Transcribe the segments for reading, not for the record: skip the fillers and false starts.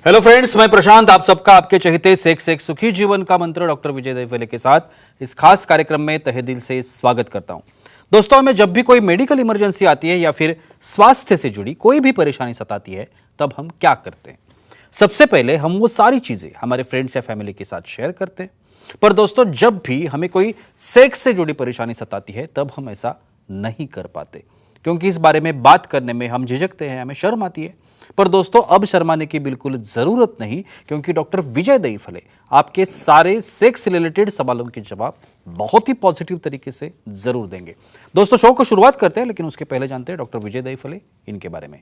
Hello friends, मैं प्रशांत आप सबका आपके चहेते सेक्स एक सुखी जीवन का मंत्र डॉक्टर विजय दहीफले के साथ इस खास कार्यक्रम में तहे दिल से स्वागत करता हूं। दोस्तों, हमें जब भी कोई मेडिकल इमरजेंसी आती है या फिर स्वास्थ्य से जुड़ी कोई भी परेशानी सताती है, तब हम क्या करते हैं? सबसे पहले हम वो सारी चीजें हमारे फ्रेंड्स या फैमिली के साथ शेयर करते हैं। पर दोस्तों, जब भी हमें कोई सेक्स से जुड़ी परेशानी सताती है, तब हम ऐसा नहीं कर पाते, क्योंकि इस बारे में बात करने में हम झिझकते हैं, हमें शर्म आती है। पर दोस्तों, अब शर्माने की बिल्कुल जरूरत नहीं, क्योंकि डॉक्टर विजय दहीफले आपके सारे सेक्स रिलेटेड सवालों के जवाब बहुत ही पॉजिटिव तरीके से जरूर देंगे। दोस्तों, शो को शुरुआत करते हैं, लेकिन उसके पहले जानते हैं डॉक्टर विजय दहीफले इनके बारे में।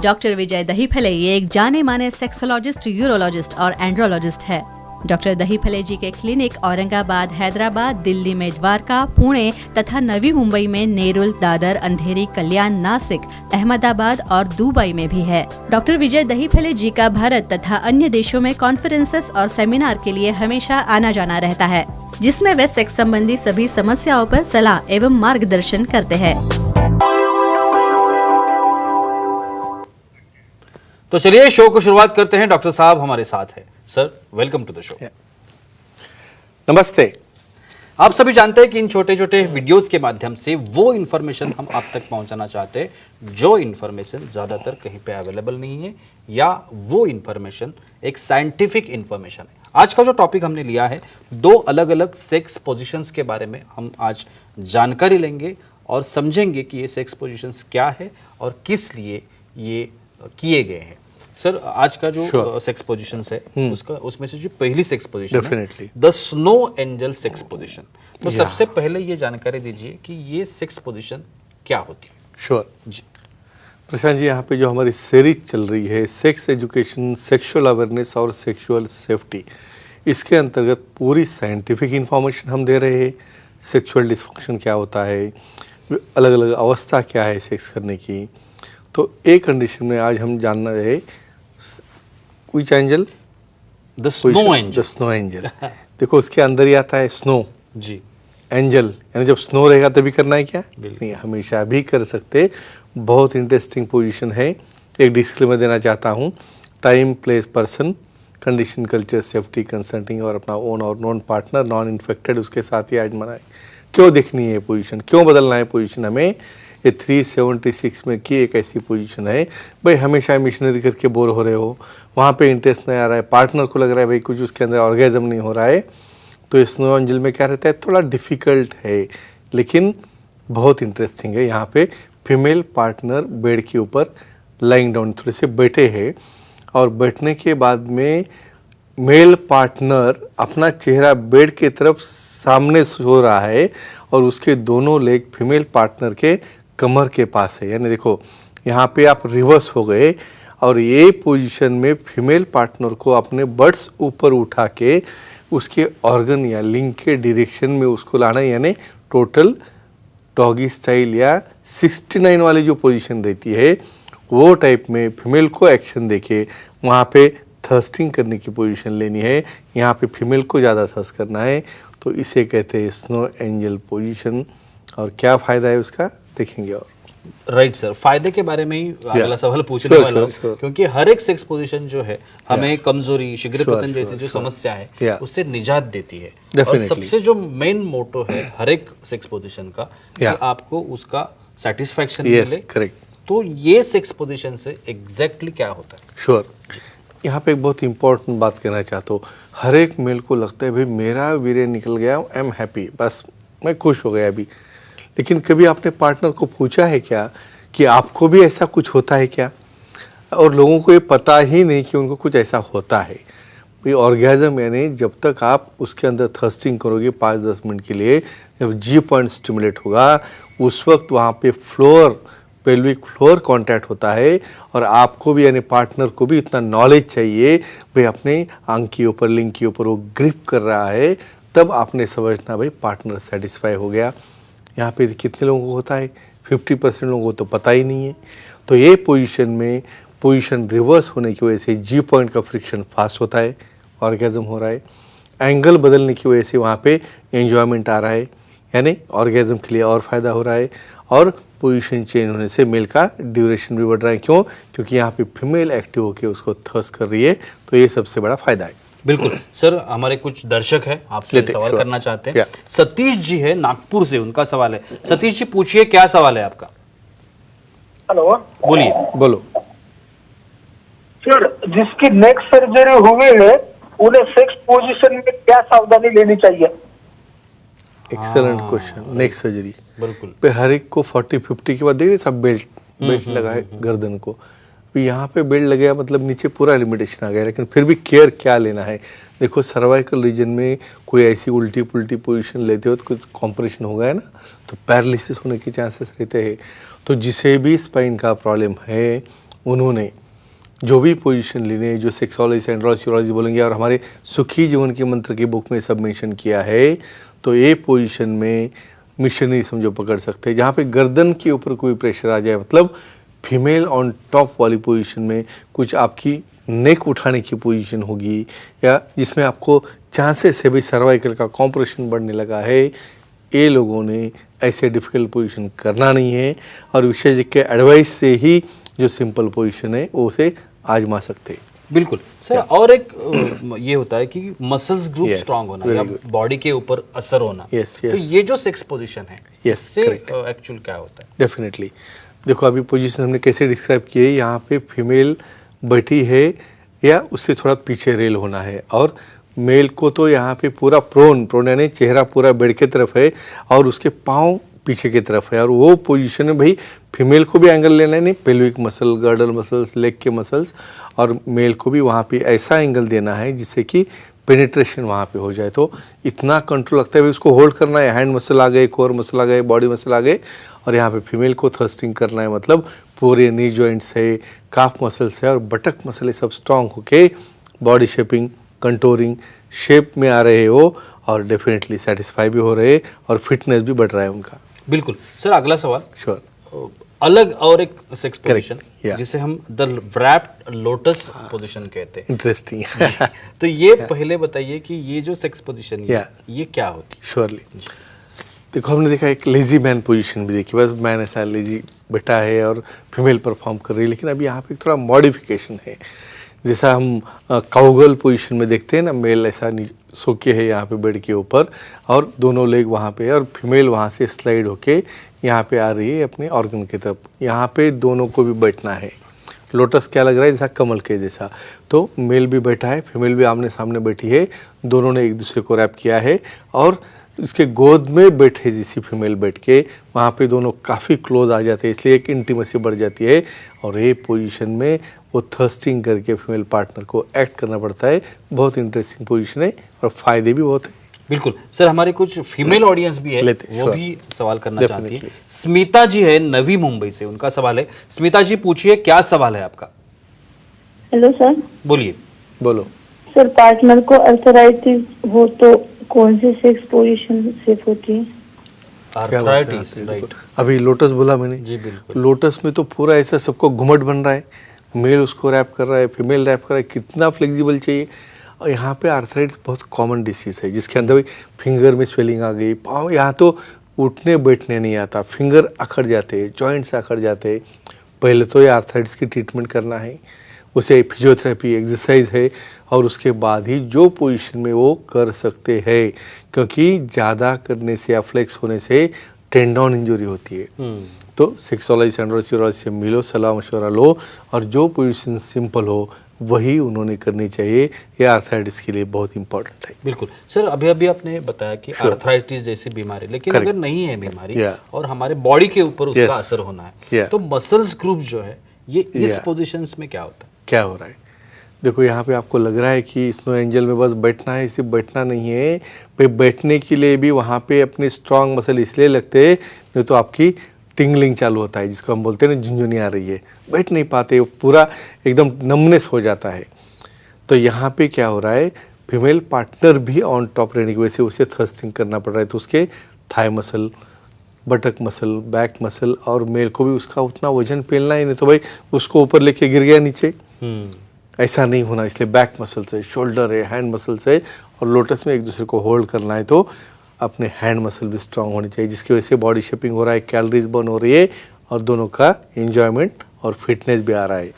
डॉक्टर विजय दहीफले ये एक जाने माने सेक्सोलॉजिस्ट, यूरोलॉजिस्ट और एंड्रोलॉजिस्ट है। डॉक्टर दहीफले जी के क्लिनिक औरंगाबाद, हैदराबाद, दिल्ली में द्वारका, पुणे तथा नवी मुंबई में नेरुल, दादर, अंधेरी, कल्याण, नासिक, अहमदाबाद और दुबई में भी है। डॉक्टर विजय दहीफले जी का भारत तथा अन्य देशों में कॉन्फ्रेंसेस और सेमिनार के लिए हमेशा आना जाना रहता है, जिसमें वे सेक्स संबंधी सभी समस्याओं पर सलाह एवं मार्गदर्शन करते हैं। तो चलिए शो को शुरुआत करते हैं। डॉक्टर साहब हमारे साथ है। Sir, welcome to the show. नमस्ते। आप सभी जानते हैं कि इन छोटे छोटे वीडियोस के माध्यम से वो इन्फॉर्मेशन हम आप तक पहुंचाना चाहते हैं जो इन्फॉर्मेशन ज्यादातर कहीं पे अवेलेबल नहीं है, या वो इन्फॉर्मेशन एक साइंटिफिक इन्फॉर्मेशन है। आज का जो टॉपिक हमने लिया है, दो अलग अलग सेक्स पोजीशंस के बारे में हम आज जानकारी लेंगे और समझेंगे कि ये सेक्स पोजीशंस क्या है और किस लिए ये किए गए हैं। सर, आज का जो सेक्स पोजीशंस है उसमें से जो पहली सेक्स पोजीशन है, the snow angel sex position. तो सबसे पहले ये जानकारी दीजिए कि ये सेक्स पोजीशन क्या होती है। श्योर जी प्रशांत जी, यहाँ पे जो हमारी सीरीज चल रही है सेक्स एजुकेशन, सेक्सुअल अवेयरनेस और सेक्सुअल सेफ्टी, इसके अंतर्गत पूरी साइंटिफिक इंफॉर्मेशन हम दे रहे हैं। सेक्सुअल डिस्फंक्शन क्या होता है, अलग अलग अवस्था क्या है सेक्स करने की। तो एक कंडीशन में आज हम जानना है कुछ एंजल, द स्नो एंजल। देखो, उसके अंदर ही आता है स्नो जी, एंजल, यानी जब स्नो रहेगा तभी करना है क्या? नहीं, हमेशा भी कर सकते। बहुत इंटरेस्टिंग पोजीशन है। एक डिस्क्लेमर देना चाहता हूँ, time, place, person, condition, culture, safety, consulting और अपना ओन और नॉन पार्टनर, नॉन इन्फेक्टेड, उसके साथ ही आजमाना है। क्यों देखनी है पोजीशन, क्यों बदलना है पोजीशन हमें? ये 376 में की एक ऐसी पोजीशन है, भाई हमेशा मिशनरी करके बोर हो रहे हो, वहाँ पे इंटरेस्ट नहीं आ रहा है, पार्टनर को लग रहा है भाई कुछ उसके अंदर ऑर्गेजम नहीं हो रहा है, तो स्नो एंजल में क्या रहता है, थोड़ा डिफ़िकल्ट है लेकिन बहुत इंटरेस्टिंग है। यहाँ पे फीमेल पार्टनर बेड के ऊपर लाइंग डाउन थोड़े से बैठे हैं और बैठने के बाद में मेल पार्टनर अपना चेहरा बेड के तरफ सामने सो रहा है और उसके दोनों लेग फीमेल पार्टनर के कमर के पास है। यानी देखो, यहाँ पे आप रिवर्स हो गए और ये पोजीशन में फीमेल पार्टनर को अपने बट्स ऊपर उठा के उसके ऑर्गन या लिंग के डायरेक्शन में उसको लाना है, यानी टोटल डॉगी स्टाइल या 69 वाली जो पोजीशन रहती है वो टाइप में फीमेल को एक्शन देके वहाँ पे थर्स्टिंग करने की पोजीशन लेनी है। यहाँ पे फीमेल को ज़्यादा थर्स्ट करना है, तो इसे कहते हैं स्नो एंजल पोजीशन। और क्या फ़ायदा है उसका देखेंगे। और राइट सर, फायदे के बारे में ही अगला सवाल पूछने वाला हूं, क्योंकि हर एक सेक्स पोजीशन जो है हमें कमजोरी, शीघ्र पतन जैसी जो समस्या है उससे निजात देती है। और सबसे जो मेन मोटो है हर एक सेक्स पोजीशन का कि आपको उसका सेटिस्फैक्शन मिले। करेक्ट। तो ये सेक्स पोजीशन से एग्जैक्टली क्या होता है? श्योर। यहाँ पे एक बहुत इंपॉर्टेंट बात कहना चाहता हूँ। हर एक मेल को लगता है भाई मेरा वीर्य निकल गया, आई एम हैप्पी, बस मैं खुश हो गया अभी। लेकिन कभी आपने पार्टनर को पूछा है क्या कि आपको भी ऐसा कुछ होता है क्या? और लोगों को ये पता ही नहीं कि उनको कुछ ऐसा होता है। भाई ऑर्गेज़म यानी जब तक आप उसके अंदर थर्स्टिंग करोगे 5-10 मिनट के लिए, जब जी पॉइंट स्टिमुलेट होगा उस वक्त वहाँ पे फ्लोर, पेल्विक फ्लोर कांटेक्ट होता है और आपको भी यानी पार्टनर को भी इतना नॉलेज चाहिए भाई अपने आंख के ऊपर, लिंग के ऊपर वो ग्रिप कर रहा है, तब आपने समझना भाई पार्टनर सेटिस्फाई हो गया। यहाँ पे कितने लोगों को होता है? 50% लोगों को तो पता ही नहीं है। तो ये पोजीशन में पोजीशन रिवर्स होने की वजह से जी पॉइंट का फ्रिक्शन फास्ट होता है, ऑर्गेज़म हो रहा है। एंगल बदलने की वजह से वहाँ पे एंजॉयमेंट आ रहा है। यानी ऑर्गेजम के लिए और फायदा हो रहा है, और पोजीशन चेंज होने से मेल का ड्यूरेशन भी बढ़ रहा है। क्यों? क्योंकि यहाँ पे फीमेल एक्टिव होकर उसको थर्स्ट कर रही है, तो ये सबसे बड़ा फायदा है। बिल्कुल सर, हमारे कुछ दर्शक हैं आपसे सवाल करना चाहते हैं। सतीश जी है नागपुर से, उनका सवाल है। सतीश जी पूछिए, क्या सवाल है आपका? हेलो, बोलिए। बोलो। सर जिसकी नेक सर्जरी हुई है उन्हें सेक्स पोजीशन में क्या सावधानी लेनी चाहिए? Excellent question. नेक्स्ट सर्जरी बिल्कुल पे हर एक को 40-50 के बाद देखिए सब बेल्ट लगा है गर्दन को। तो यहाँ पे बेल्ट लग गया मतलब नीचे पूरा लिमिटेशन आ गया, लेकिन फिर भी केयर क्या लेना है? देखो सर्वाइकल रीजन में कोई ऐसी उल्टी पुल्टी पोजीशन लेते हो तो कुछ कॉम्प्रेशन हो गया ना, तो पैरालिसिस होने के चांसेस रहते हैं। तो जिसे भी स्पाइन का प्रॉब्लम है उन्होंने जो भी पोजीशन लेने, जो सेक्सोलॉजी एंड्रोलॉजी बोलेंगे, और हमारे सुखी जीवन के मंत्र की बुक में सब मेंशन किया है, तो ये पोजीशन में मिशनरी समझो पकड़ सकते हैं। जहाँ पे गर्दन के ऊपर कोई प्रेशर आ जाए, मतलब फीमेल ऑन टॉप वाली पोजीशन में कुछ आपकी नेक उठाने की पोजीशन होगी, या जिसमें आपको चांसेस है भाई सर्वाइकल का कॉम्प्रेशन बढ़ने लगा है, ये लोगों ने ऐसे डिफिकल्ट पोजीशन करना नहीं है, और विशेषज्ञ के एडवाइस से ही जो सिंपल पोजीशन है वो उसे आजमा सकते हैं। बिल्कुल सर। और एक ये होता है कि मसल्स ग्रुप Yes, स्ट्रांग होना very या good. बॉडी के ऊपर असर होना। Yes, तो yes. ये जो सेक्स पोजीशन है, Yes, इससे correct. एक्चुअल क्या होता है? डेफिनेटली देखो अभी पोजीशन हमने कैसे डिस्क्राइब की है, यहाँ पे फीमेल बैठी है या उससे थोड़ा पीछे रेल होना है, और मेल को तो यहाँ पे पूरा प्रोन यानी चेहरा पूरा बेड के तरफ है और उसके पाँव पीछे की तरफ है, और वो पोजीशन में भाई फीमेल को भी एंगल लेना है, नहीं pelvic muscle, girdle muscles, leg के मसल्स, और मेल को भी वहाँ पे ऐसा एंगल देना है जिससे कि पेनिट्रेशन वहाँ पे हो जाए। तो इतना कंट्रोल लगता है भाई उसको होल्ड करना है, हैंड मसल आ गए, कोर मसल आ गए, बॉडी मसल आ गए, और यहाँ पे फीमेल को थर्स्टिंग करना है, मतलब पूरे नी जॉइंट्स है, काफ मसल्स है और बटक मसल सब स्ट्रांग होके बॉडी शेपिंग, कंटोरिंग शेप में आ रहे हो, और डेफिनेटली सेटिस्फाई भी हो रहे और फिटनेस भी बढ़ रहा है उनका। बिल्कुल सर। अगला सवाल, श्योर। अलग और एक सेक्स पोजीशन yeah. जिसे हम द रैप्ड लोटस पोजीशन कहते हैं। इंटरेस्टिंग। तो ये पहले बताइए कि ये जो सेक्स पोजीशन है ये क्या होती है? श्योरली देखो हमने देखा एक लेजी मैन पोजीशन भी देखी, बस मैन ऐसा लेजी बैठा है और फीमेल परफॉर्म कर रही है, लेकिन अभी यहाँ पे थोड़ा मॉडिफिकेशन है। जैसा हम काउगर्ल पोजीशन में देखते हैं ना, मेल ऐसा सो के है यहाँ पे बेड के ऊपर और दोनों लेग वहाँ पे है, और फीमेल वहाँ से स्लाइड होके यहाँ पे आ रही है अपने ऑर्गन की तरफ। यहाँ पे दोनों को भी बैठना है। लोटस क्या लग रहा है? जैसा कमल के जैसा। तो मेल भी बैठा है, फीमेल भी आमने सामने बैठी है, दोनों ने एक दूसरे को रैप किया है, और इसके गोद में बैठे जैसी फीमेल बैठ के वहाँ पे दोनों काफ़ी क्लोज आ जाते हैं, इसलिए एक इंटीमेसी बढ़ जाती है, और ये पोजीशन में वो थर्स्टिंग करके फीमेल पार्टनर को एक्ट करना पड़ता है। बहुत इंटरेस्टिंग पोजीशन है और फायदे भी बहुत है। बिल्कुल सर। हमारे कुछ फीमेल ऑडियंस भी है, वो भी सवाल करना चाहती है। स्मिता जी है नवी मुंबई से, उनका सवाल है। स्मिता जी पूछिए, क्या सवाल है आपका? Hello sir. बोलिए। बोलो। सर पार्टनर को अल्सराइटिस हो तो कौन सी सेक्स पोजीशन सेफ होती है? Arthritis, right. अभी लोटस बोला मैंने जी बिल्कुल। लोटस में तो पूरा ऐसा सबको घुमट बन रहा है, मेल उसको रैप कर रहा है, फीमेल रैप कर रहा है, कितना फ्लेक्सिबल चाहिए। और यहाँ पे आर्थराइटिस बहुत कॉमन डिसीज है, जिसके अंदर फिंगर में स्वेलिंग आ गई, पाँव, यहाँ तो उठने बैठने नहीं आता, फिंगर अखड़ जाते हैं, जॉइंट्स अखड़ जाते हैं। पहले तो ये आर्थराइटिस की ट्रीटमेंट करना है, उसे फिजियोथेरेपी, एक्सरसाइज है, और उसके बाद ही जो पोजीशन में वो कर सकते हैं, क्योंकि ज़्यादा करने से या फ्लेक्स होने से टेंडन इंजरी होती है। तो सेक्सोलॉजी एंड्रोलॉजी से मिलो, सलाह मशवरा लो, और जो पोजीशन सिंपल हो वही उन्होंने करनी चाहिए। ये आर्थराइटिस के लिए बहुत इंपॉर्टेंट है। बिल्कुल सर। अभी अभी आपने बताया कि आर्थराइटिस जैसी बीमारी, लेकिन अगर नहीं है बीमारी और हमारे बॉडी के ऊपर उसका असर होना है, तो मसल्स ग्रुप जो है ये इस पोजीशंस में क्या होता है? क्या हो रहा है? देखो यहाँ पे आपको लग रहा है कि स्नो एंजल में बस बैठना है, सिर्फ बैठना नहीं है भाई। बैठने के लिए भी वहाँ पे अपने स्ट्रांग मसल इसलिए लगते हैं, नहीं तो आपकी टिंगलिंग चालू होता है, जिसको हम बोलते हैं ना झुंझुनी आ रही है, बैठ नहीं पाते, पूरा एकदम नमनेस हो जाता है। तो यहाँ पे क्या हो रहा है, फीमेल पार्टनर भी ऑन टॉप रहने की वजह से उसे थर्स्टिंग करना पड़ रहा है, तो उसके thigh muscle, बटक muscle, back muscle, और मेल को भी उसका उतना वजन पेलना ही नहीं, तो भाई उसको ऊपर लेके गिर गया नीचे, ऐसा नहीं होना। इसलिए बैक मसल से, शोल्डर है, हैंड मसल से, और लोटस में एक दूसरे को होल्ड करना है। तो अपने हैंड मसल भी स्ट्रांग होनी चाहिए, जिसकी वजह से बॉडी शेपिंग हो रहा है, कैलोरीज बर्न हो रही है और दोनों का एंजॉयमेंट और फिटनेस भी आ रहा है।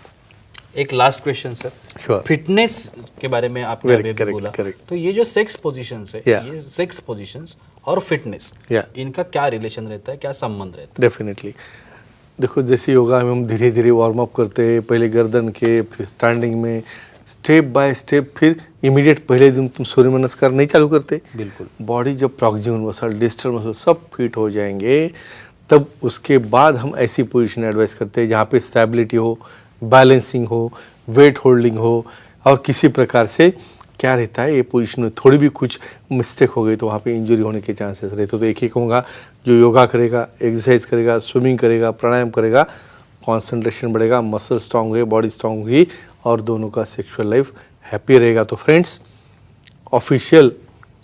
एक last question sir, Sure. Fitness के बारे में आपने Very अभी correct, बोला, correct. तो ये जो सेक्स पोजीशंस है, Yeah. ये सेक्स पोजीशंस और फिटनेस, Yeah. इनका क्या रिलेशन रहता है, क्या संबंध रहता है? डेफिनेटली देखो, जैसे योगा में हम धीरे धीरे वार्म अप करते हैं, पहले गर्दन के, फिर स्टैंडिंग में, स्टेप बाय स्टेप, फिर इमीडिएट पहले दिन तुम सूर्य नमस्कार नहीं चालू करते। बिल्कुल। बॉडी जब प्रॉक्सिमल मसल, डिस्टल मसल सब फिट हो जाएंगे, तब उसके बाद हम ऐसी पोजीशन एडवाइस करते हैं जहाँ पे स्टेबिलिटी हो, बैलेंसिंग हो, वेट होल्डिंग हो, और किसी प्रकार से क्या रहता है, ये पोजीशन में थोड़ी भी कुछ मिस्टेक हो गई तो वहाँ पे इंजरी होने के चांसेस रहते। तो एक ही कहूँगा, जो योगा करेगा, एक्सरसाइज करेगा, स्विमिंग करेगा, प्राणायाम करेगा, कंसंट्रेशन बढ़ेगा, मसल स्ट्रांग होगी, बॉडी स्ट्रांग होगी और दोनों का सेक्सुअल लाइफ हैप्पी रहेगा। तो फ्रेंड्स, ऑफिशियल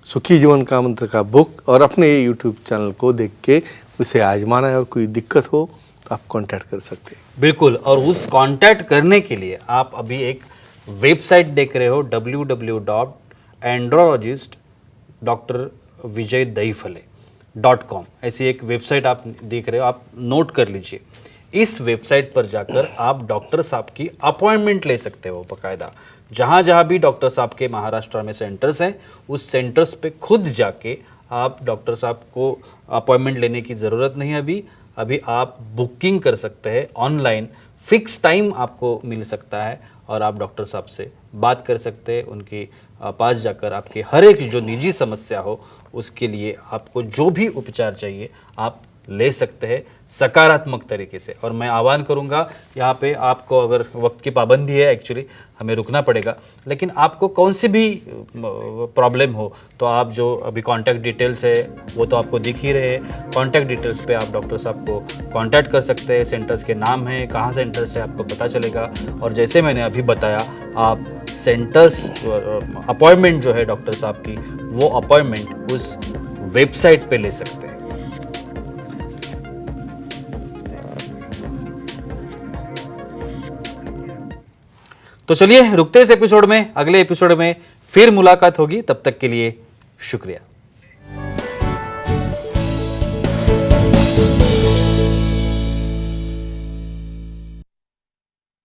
सुखी जीवन का मंत्र का बुक और अपने यूट्यूब चैनल को देख के उसे आजमाना है, और कोई दिक्कत हो तो आप कांटेक्ट कर सकते हैं। बिल्कुल, और उस कांटेक्ट करने के लिए आप अभी एक वेबसाइट देख रहे हो, www.andrologist.drvijaydahiphale.com, ऐसी एक वेबसाइट आप देख रहे हो, आप नोट कर लीजिए। इस वेबसाइट पर जाकर आप डॉक्टर साहब की अपॉइंटमेंट ले सकते हो बाकायदा। जहाँ जहाँ भी डॉक्टर साहब के महाराष्ट्र में सेंटर्स हैं, उस सेंटर्स पे खुद जाके आप डॉक्टर साहब को अपॉइंटमेंट लेने की ज़रूरत नहीं। अभी आप बुकिंग कर सकते हैं ऑनलाइन, फिक्स टाइम आपको मिल सकता है और आप डॉक्टर साहब से बात कर सकते हैं। उनके पास जाकर आपके हर एक जो निजी समस्या हो, उसके लिए आपको जो भी उपचार चाहिए आप ले सकते हैं सकारात्मक तरीके से। और मैं आह्वान करूंगा, यहाँ पे आपको अगर वक्त की पाबंदी है, एक्चुअली हमें रुकना पड़ेगा, लेकिन आपको कौन सी भी प्रॉब्लम हो तो आप जो अभी कांटेक्ट डिटेल्स है वो तो आपको दिख ही रहे हैं। कांटेक्ट डिटेल्स पे आप डॉक्टर साहब को कांटेक्ट कर सकते हैं। सेंटर्स के नाम है, कहाँ सेंटर्स है आपको पता चलेगा। और जैसे मैंने अभी बताया, आप सेंटर्स अपॉइंटमेंट जो है डॉक्टर साहब की, वो अपॉइंटमेंट उस वेबसाइट पे ले सकते हैं। तो चलिए रुकते इस एपिसोड में, अगले एपिसोड में फिर मुलाकात होगी। तब तक के लिए शुक्रिया।